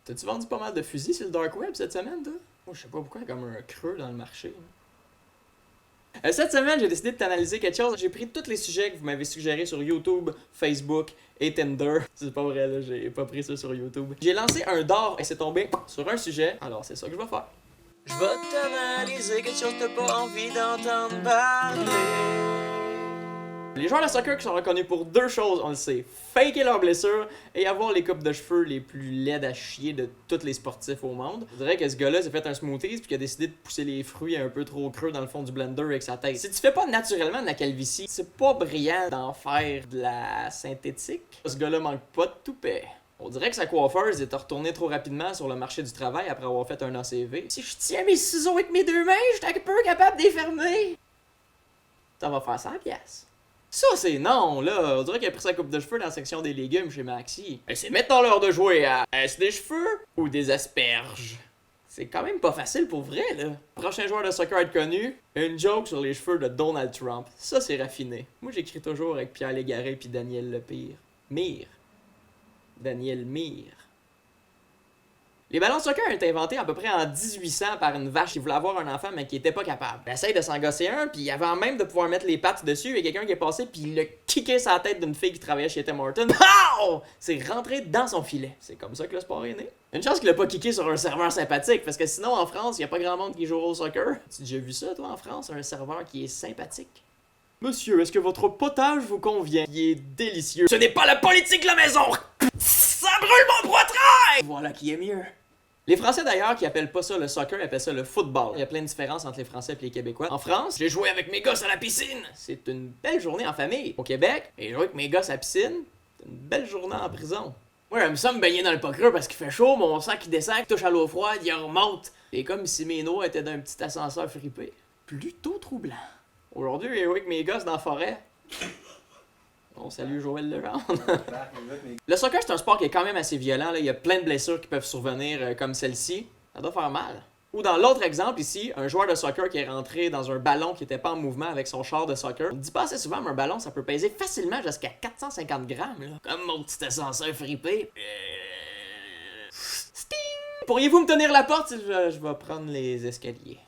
T'as-tu vendu pas mal de fusils sur le dark web cette semaine, toi? Moi, je sais pas pourquoi, il y a comme un creux dans le marché. Cette semaine, j'ai décidé de t'analyser quelque chose. J'ai pris tous les sujets que vous m'avez suggérés sur YouTube, Facebook et Tinder. C'est pas vrai, là, j'ai pas pris ça sur YouTube. J'ai lancé un d'or et c'est tombé sur un sujet, alors c'est ça que je vais faire. Je vais t'analyser quelque chose que t'as pas envie d'entendre parler. Les joueurs de soccer qui sont reconnus pour deux choses, on le sait, faker leurs blessures et avoir les coupes de cheveux les plus laides à chier de tous les sportifs au monde. Je dirais que ce gars-là s'est fait un smoothies puis qu'il a décidé de pousser les fruits un peu trop creux dans le fond du blender avec sa tête. Si tu fais pas naturellement de la calvitie, c'est pas brillant d'en faire de la synthétique. Ce gars-là manque pas de toupet. On dirait que sa coiffeuse est retournée trop rapidement sur le marché du travail après avoir fait un ACV. Si je tiens mes ciseaux avec mes deux mains, je suis un peu capable de les fermer. Ça va faire 100 piastres. Ça, c'est non, là. On dirait qu'il a pris sa coupe de cheveux dans la section des légumes chez Maxi. C'est maintenant l'heure de jouer à est-ce des cheveux ou des asperges? C'est quand même pas facile pour vrai, là. Prochain joueur de soccer à être connu, une joke sur les cheveux de Donald Trump. Ça, c'est raffiné. Moi, j'écris toujours avec Pierre Légaré puis Daniel Lepire. Daniel Mire. Les ballons de soccer ont été inventés à peu près en 1800 par une vache qui voulait avoir un enfant mais qui était pas capable. Elle essaye de s'en gosser un, puis avant même de pouvoir mettre les pattes dessus, il y a quelqu'un qui est passé puis il a kické sa tête d'une fille qui travaillait chez Tim Hortons. Pow! C'est rentré dans son filet. C'est comme ça que le sport est né. Une chance qu'il a pas kické sur un serveur sympathique, parce que sinon en France, il y a pas grand monde qui joue au soccer. Tu as déjà vu ça, toi, en France, un serveur qui est sympathique? Monsieur, est-ce que votre potage vous convient? Il est délicieux. Ce n'est pas la politique de la maison! Ça brûle mon poitrail! Voilà qui est mieux. Les Français d'ailleurs qui appellent pas ça le soccer, appellent ça le football. Il y a plein de différences entre les Français et les Québécois. En France, j'ai joué avec mes gosses à la piscine. C'est une belle journée en famille. Au Québec, j'ai joué avec mes gosses à la piscine. C'est une belle journée en prison. Moi, j'aime ça me baigner dans le pas creux parce qu'il fait chaud, mon sang qui descend, qui touche à l'eau froide, il remonte. C'est comme si mes noix étaient d'un petit ascenseur fripé. Plutôt troublant. Aujourd'hui, j'ai joué avec mes gosses dans la forêt. On salue Joël Legendre. Le soccer, c'est un sport qui est quand même assez violent. Là. Il y a plein de blessures qui peuvent survenir comme celle-ci. Ça doit faire mal. Ou dans l'autre exemple ici, un joueur de soccer qui est rentré dans un ballon qui n'était pas en mouvement avec son char de soccer. On ne dit pas assez souvent, mais un ballon, ça peut peser facilement jusqu'à 450 grammes. Là. Comme mon petit ascenseur fripé. Sting! Pourriez-vous me tenir la porte? Je vais prendre les escaliers.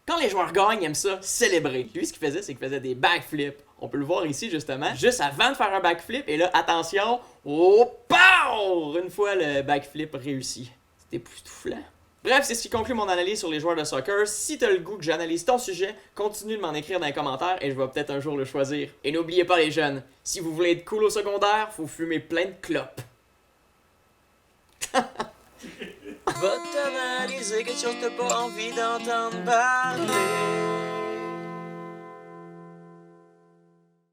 Quand les joueurs gagnent, ils aiment ça célébrer. Lui, ce qu'il faisait, c'est qu'il faisait des backflips. On peut le voir ici, justement. Juste avant de faire un backflip, et là, attention, oh, pow! Une fois le backflip réussi. C'était époustouflant. Bref, c'est ce qui conclut mon analyse sur les joueurs de soccer. Si t'as le goût que j'analyse ton sujet, continue de m'en écrire dans les commentaires et je vais peut-être un jour le choisir. Et n'oubliez pas les jeunes, si vous voulez être cool au secondaire, faut fumer plein de clopes. Va t'analyser quelque chose que t'as pas envie d'entendre parler.